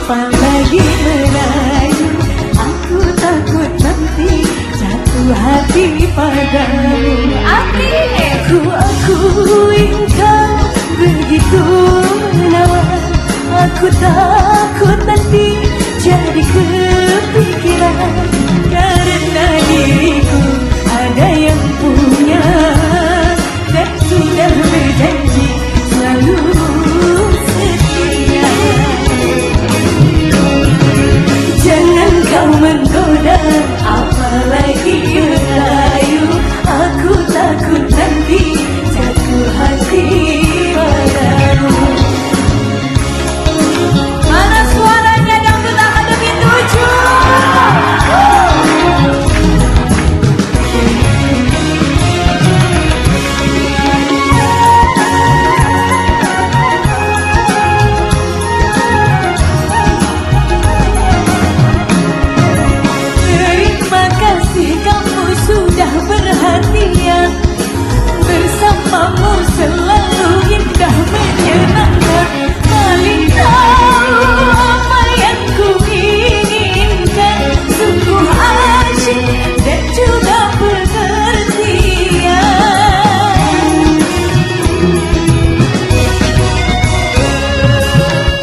apalagi merayu. Aku takut nanti jatuh hati padamu. Ku akui kau begitu menawan. Aku takut nanti jadi kepikiran, karena diriku ada yang punya dan sudah berjanji selalu setia. Jangan kau menggoda apalagi merayu. Aku takut nanti jatuh hati padamu. Mana suaranya dangdut Akademi 7. Terima kasih kamu sudah perhatian. Bersamamu selalu indah menyenangkan. Paling tahu apa yang ku inginkan. Sungguh asyik dan juga pengertian.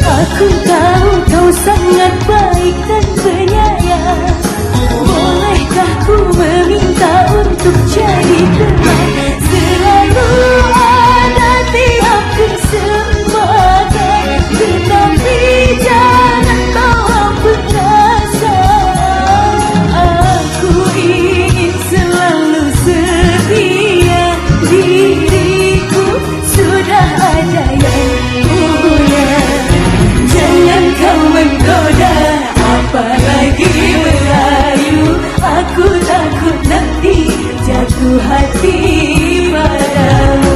Aku tahu kau sangat baik dan penyayang. Bolehkah ku meminta untuk jadi teman, selalu ada tiap kesempatan. Tetapi jangan bawa perasaan. Aku ingin selalu setia. Diriku sudah ada yang punya. Jangan kau menggoda apalagi merayu. Aku takut nanti jatuh hati padamu.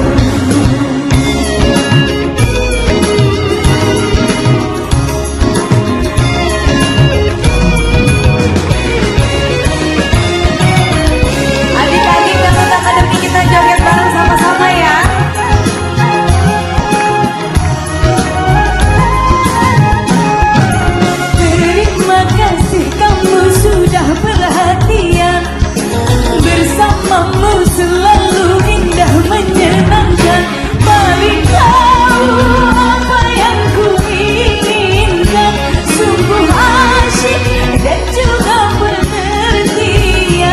Adik-adik Dangdut Akademi, kita joget bareng sama-sama ya. Terima kasih kamu sudah perhatian. Bersamamu selalu indah menyenangkan. Paling tahu apa yang ku inginkan. Sungguh asyik dan juga pengertian.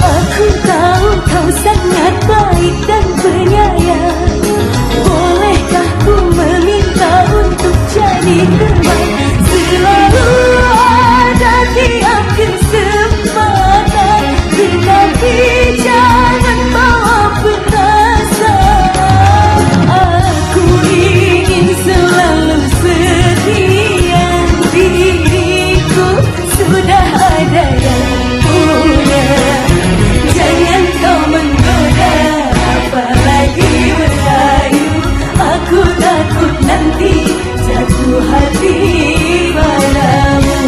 Aku tahu kau sangat baik dan penyayang. Bolehkah ku meminta untuk jadi teman, selalu ada tiap kesempatan. Tetapi jangan bawa perasaan. Aku ingin selalu setia. Diriku sudah ada yang punya. Jangan kau menggoda apalagi merayu. Aku takut nanti jatuh hati padamu.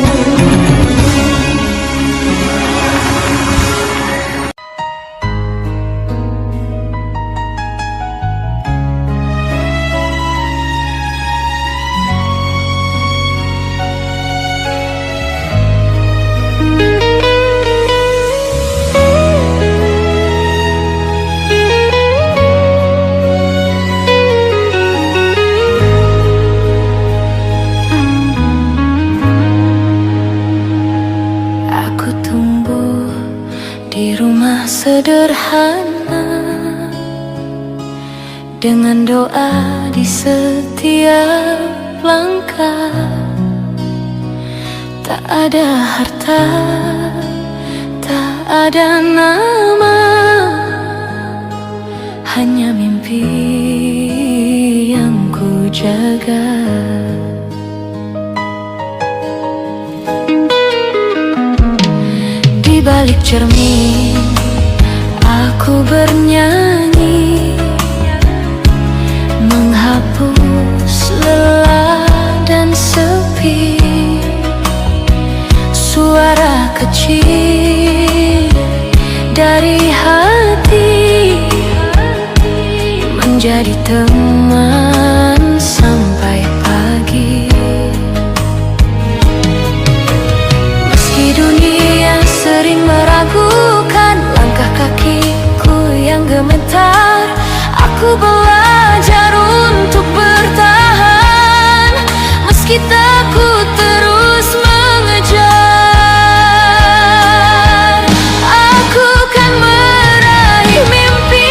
Sederhana, dengan doa di setiap langkah. Tak ada harta, tak ada nama, hanya mimpi yang ku jaga. Di balik cermin aku bernyanyi, menghapus lelah dan sepi. Suara kecil dari hati menjadi teman sampai pagi. Meski dunia sering meragukan langkah kakiku yang gemetar, aku belajar untuk bertahan. Meski takut terus mengejar, aku kan meraih mimpi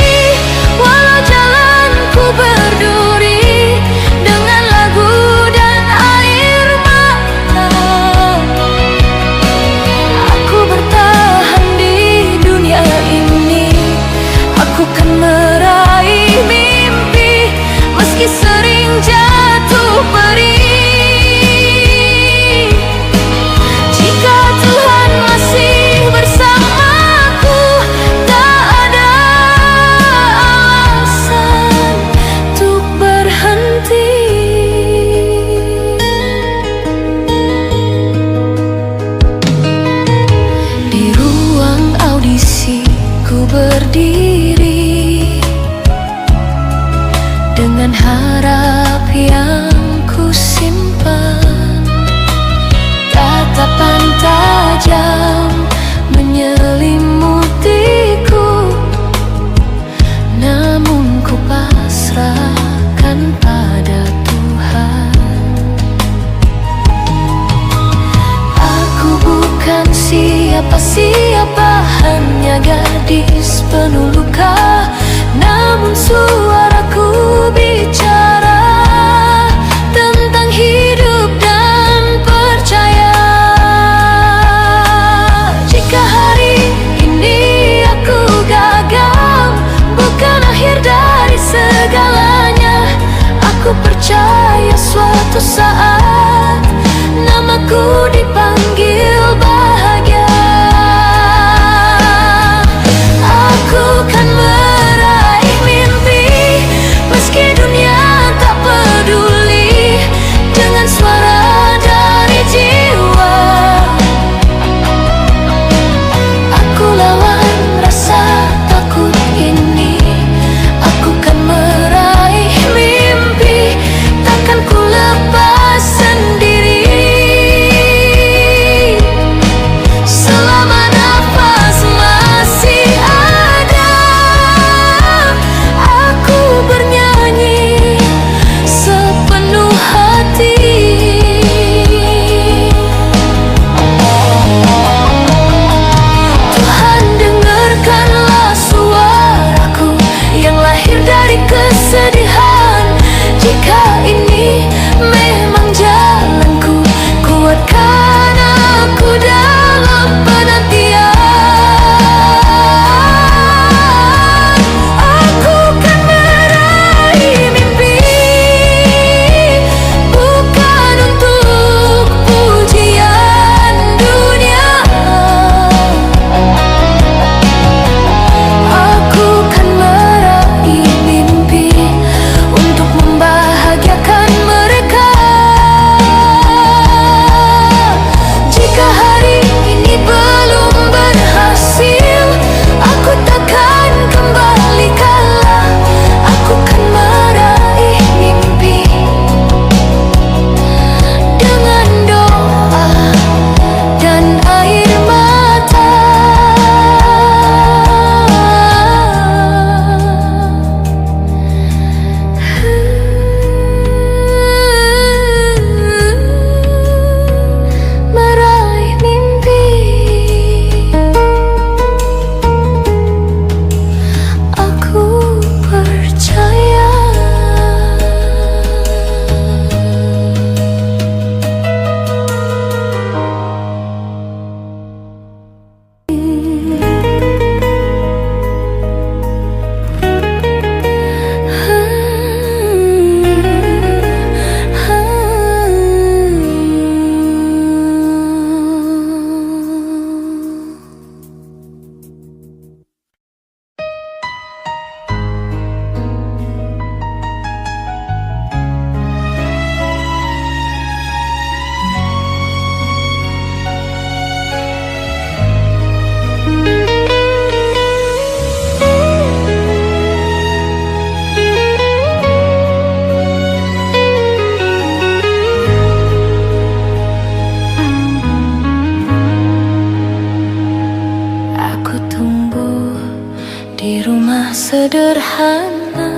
walau jalanku berduri. Dengan lagu dan air mata, aku bertahan di dunia ini. Aku kan meraih mimpi meski sering jatuh perih. Jika Tuhan masih bersamaku, tak ada alasan untuk berhenti. Di ruang audisi ku berdiri dengan harap yang ku simpan. Tatapan tajam menyelimutiku, namun ku pasrahkan pada Tuhan. Aku bukan siapa-siapa, hanya gadis penuh luka, namun suaraku bicara tentang hidup dan percaya. Jika hari ini aku gagal, bukan akhir dari segalanya. Aku percaya suatu saat namaku dipanggil bahagia. Aku kan meraih mimpi meski dunia tak peduli. Dengan suara dari jiwa, aku lawan rasa takut ini. Aku kan meraih mimpi, takkan ku lepas sendiri. Di rumah sederhana,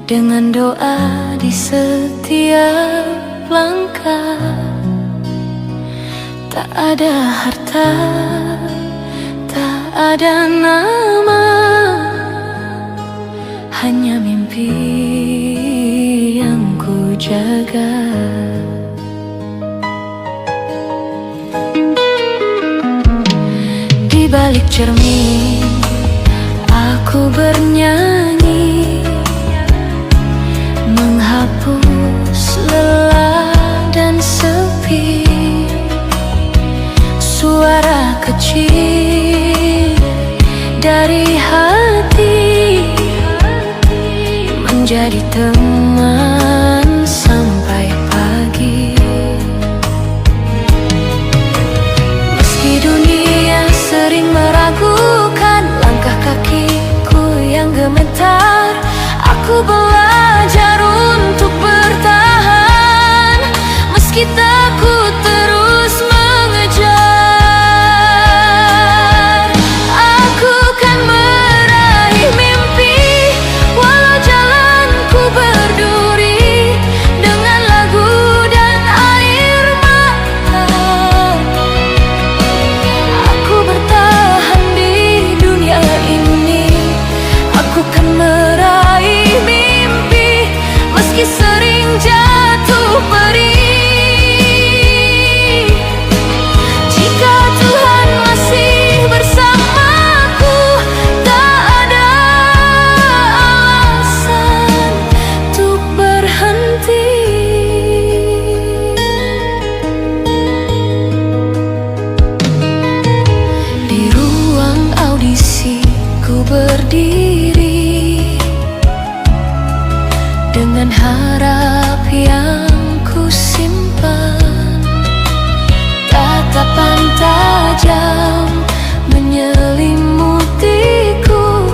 dengan doa di setiap langkah. Tak ada harta, tak ada nama, hanya mimpi yang ku jaga. Di balik cermin aku bernyanyi, menghapus lelah dan sepi. Suara kecil dari hati menjadi teman sampai pagi. Meski dunia sering meragukan langkah kakiku yang gemetar, aku belajar untuk bertahan. Meski takut terus mengejar, aku kan meraih mimpi. Walau jalanku berduri dengan lagu dan air mata, aku bertahan di dunia ini. Aku kan meraih mimpi, meski sering jatuh perih. Jika Tuhan masih bersamaku, tak ada alasan untuk berhenti. Di ruang audisi ku berdiri dengan harap yang ku simpan. Tatapan tajam menyelimutiku,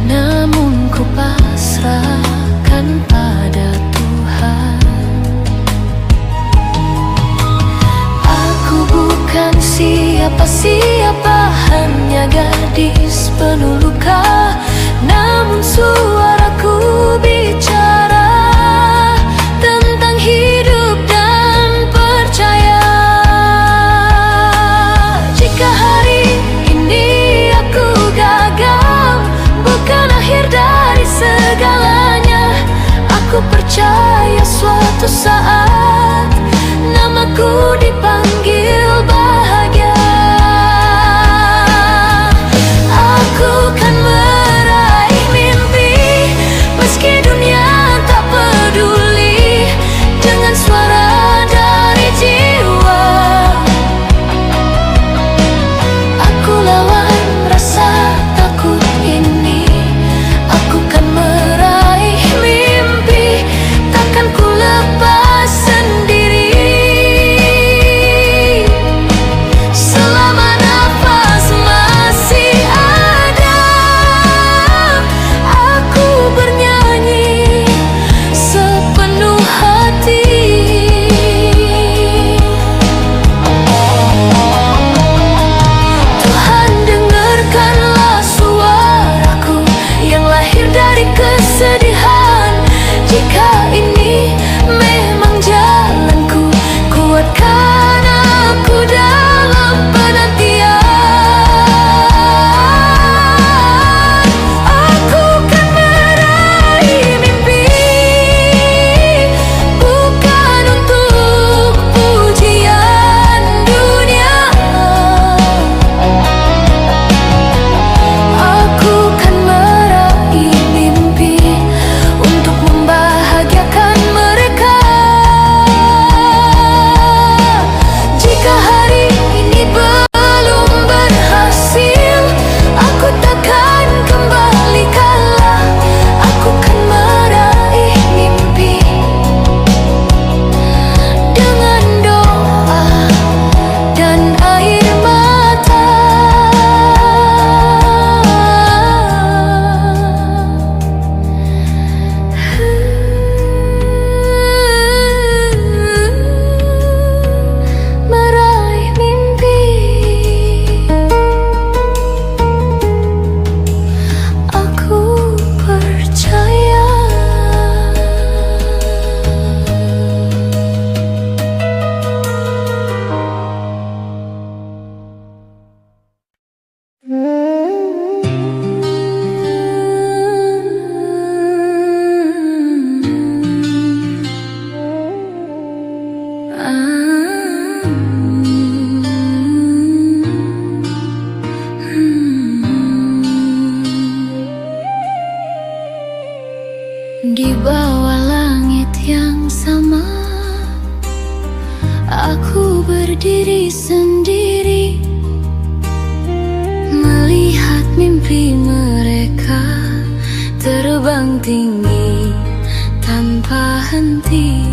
namun ku pasrahkan pada Tuhan. Aku bukan siapa-siapa, hanya gadis penuh luka, namun suaraku bicara tentang hidup dan percaya. Jika hari ini aku gagal, bukan akhir dari segalanya. Aku percaya suatu saat namaku dipanggil bahagia. Aku kan meraih mimpi, meski dunia tak peduli. Dengan suara dari jiwa, aku lawan rasa takut ini. Aku kan meraih mimpi, takkan ku lepas sendiri. lama aku berdiri sendiri, melihat mimpi mereka terbang tinggi tanpa henti.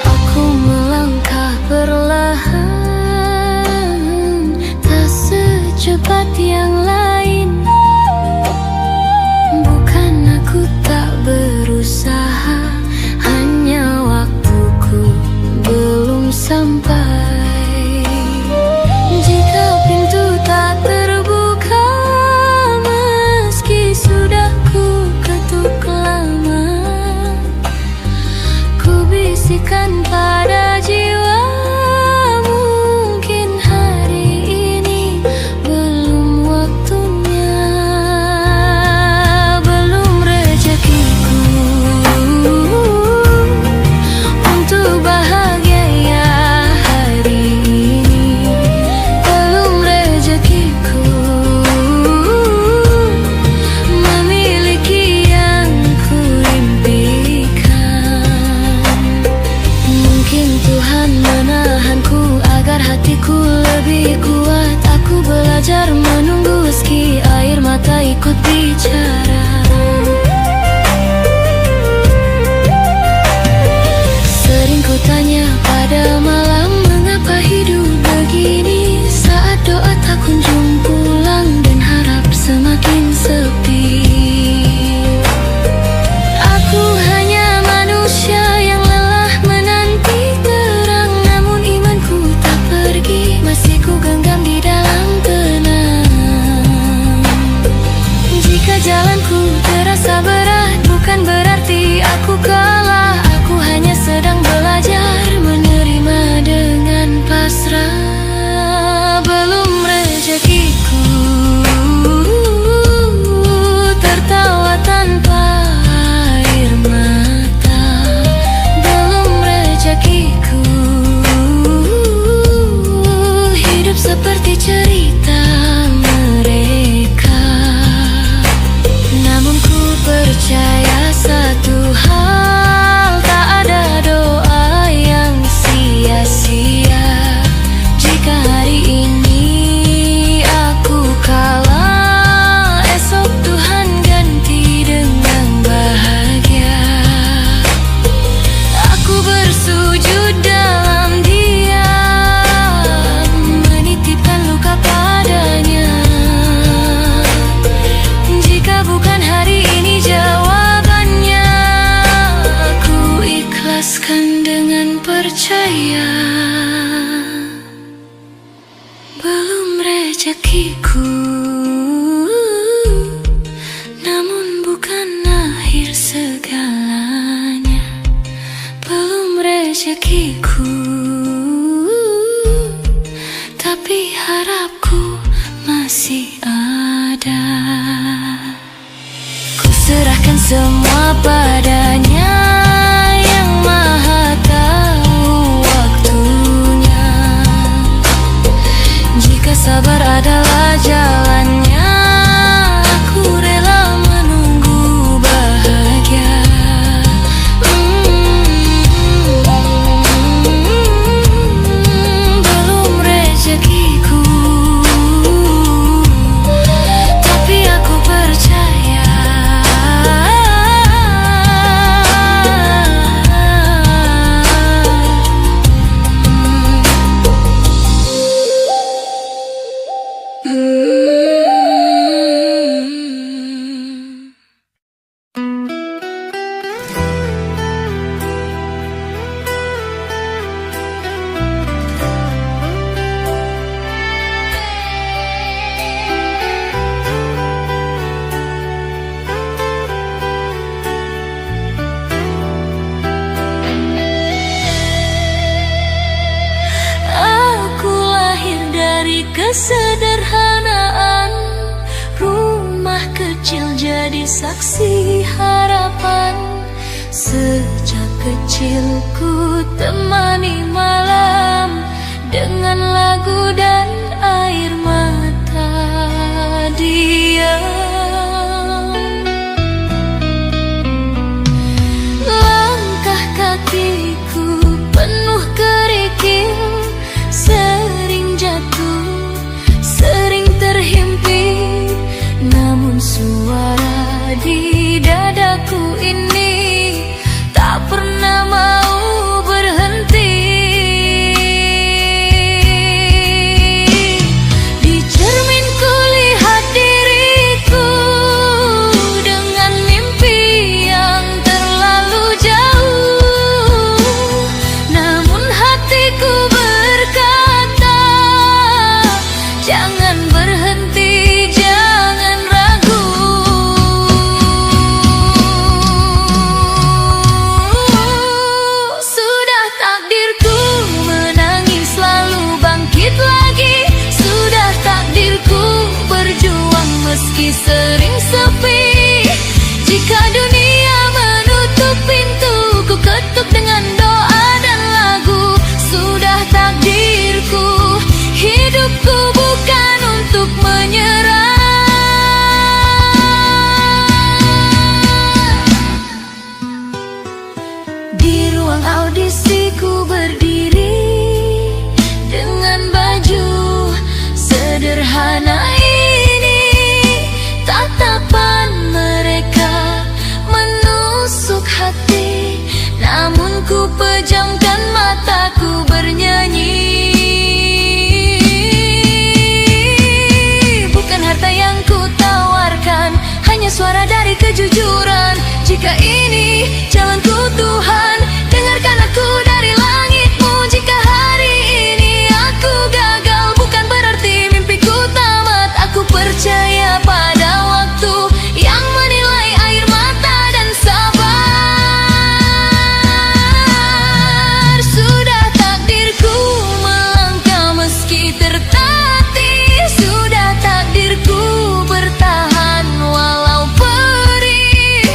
Aku melangkah perlahan, tak secepat yang lain. Bukan aku tak berusaha, hanya waktuku belum sampai. Jika pintu tak terbuka, meski sudah ku ketuk lama, ku bisikan pada jiwa, mungkin hari ini belum waktunya, belum rezekiku untuk bahagia ya hari ini, belum rezekiku memiliki yang ku impikan. Mungkin Tuhan menahanku agar hatiku lebih kuat. Aku belajar menunggu meski air mata ikut bicara. Sering ku tanya pada malam, mengapa hidup begini, saat doa tak kunjung pulang dan harap semakin sepi. Aku hanya manusia yang lelah menanti terang, namun imanku tak pergi, masih ku genggam di dalam tenang. Jika jalanku terasa berat, bukan berarti aku kalah. Aku hanya sedang belajar menerima dengan pasrah. Belum rezekiku tertawa tanpa air mata, belum rezekiku hidup seperti cerita mereka. Namun ku percaya satu hal, tak ada doa yang sia-sia. Jika hari ini aku kalah, esok Tuhan ganti dengan bahagia. Aku bersujud dalam diam, menitipkan luka padanya. Jika bukan hari ini jawabannya, aku ikhlaskan dengan percaya. Belum rezekiku, namun bukan akhir segalanya. Belum rezekiku, tapi harapku masih ada. Ku serahkan semua padanya, yang maha tahu waktunya. Jika sabar adalah jalannya, aku rela menunggu bahagia. Belum rezekiku, tapi aku percaya. Kesederhanaan, rumah kecil jadi saksi harapan. Sejak kecil ku temani malam dengan lagu dan air mata diam. Jika ini jalanku Tuhan, dengarkan aku dari langit-Mu. Jika hari ini aku gagal, bukan berarti mimpiku tamat. Aku percaya pada waktu yang menilai air mata dan sabar. Sudah takdirku melangkah meski tertatih, sudah takdirku bertahan walau perih.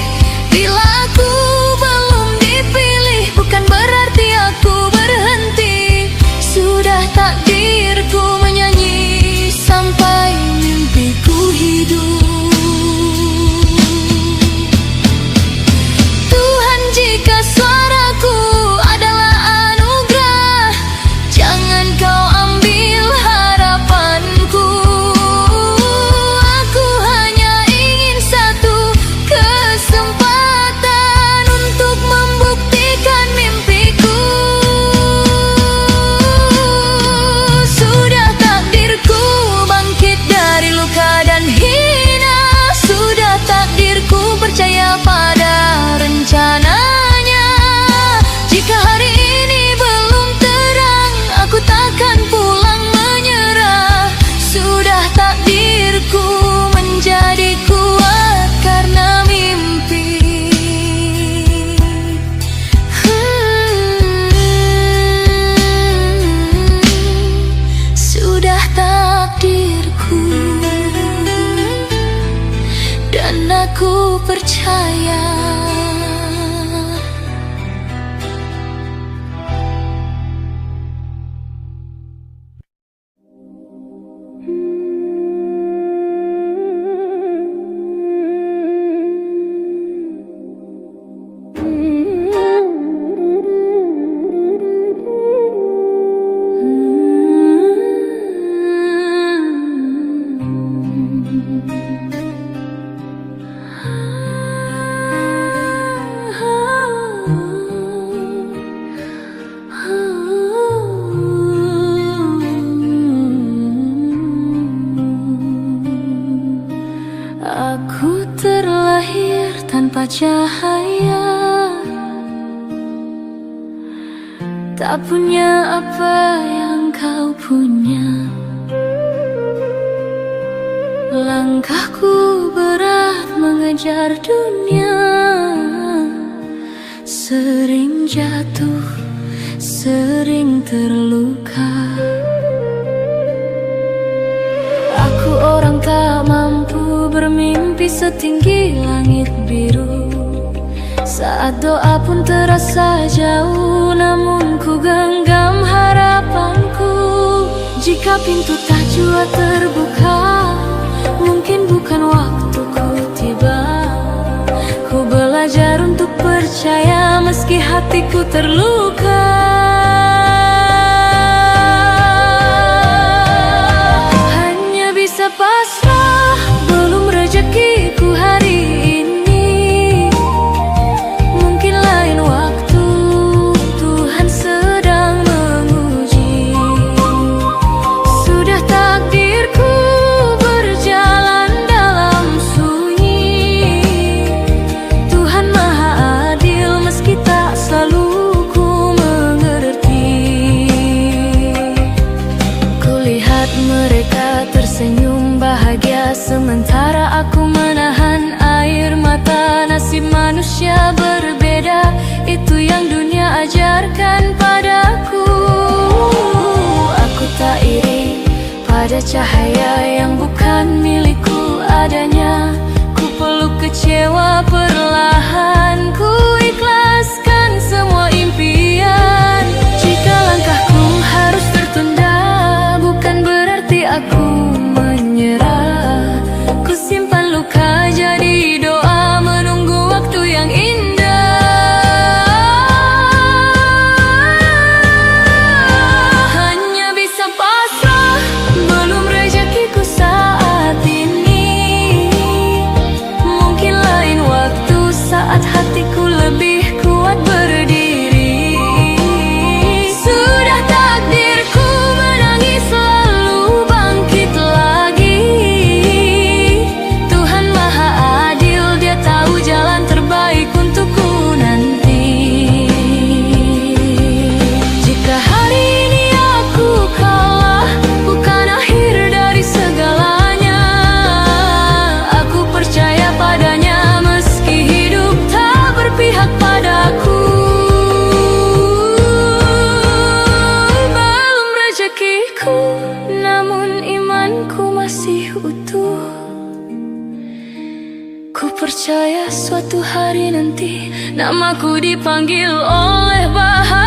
Bila aku belum dipilih, bukan berarti aku berhenti. Sudah takdirku menyanyi sampai mimpiku hidup. Tuhan, jika suaraku adalah anugerah, jangan Kau ambil harapanku. Aku hanya ingin satu kesempatan untuk membuktikan mimpiku. Sudah takdirku bangkit dari luka dan hina. Sudah takdirku percaya pada rencananya. Jika hari ini belum terang, aku takkan pulang menyerah. Sudah takdirku menjadi kuat karena mimpi. Sudah takdirku dan aku percaya. Aku terlahir tanpa cahaya, tak punya apa yang Kau punya. Langkahku berat mengejar dunia, sering jatuh, sering terluka. Aku orang tak mampu bermimpi setinggi langit biru. Saat doa pun terasa jauh, namun ku genggam harapanku. Jika pintu tak jua terbuka, mungkin bukan waktuku tiba. Ku belajar untuk percaya meski hatiku terluka. Hanya bisa pasrah, belum rezekiku hari ini. Mungkin lain waktu Tuhan sedang menguji. Sudah takdirku berjalan dalam sunyi. Tuhan Maha Adil meski tak selalu ku mengerti. Kulihat mereka tersenyum bahagia, sementara aku menahan air mata. Nasib manusia berbeda, itu yang dunia ajarkan padaku. Aku tak iri pada cahaya yang bukan milikku adanya. Ku peluk kecewa perlahan, ku ikhlaskan semua impian. Jika langkahku harus tertunda, bukan berarti aku menyerah. Ku simpan luka jadi doa, menunggu waktu yang indah. Hanya bisa pasrah, belum rezekiku saat ini. Mungkin lain waktu saat suatu hari nanti namaku dipanggil oleh bahagia.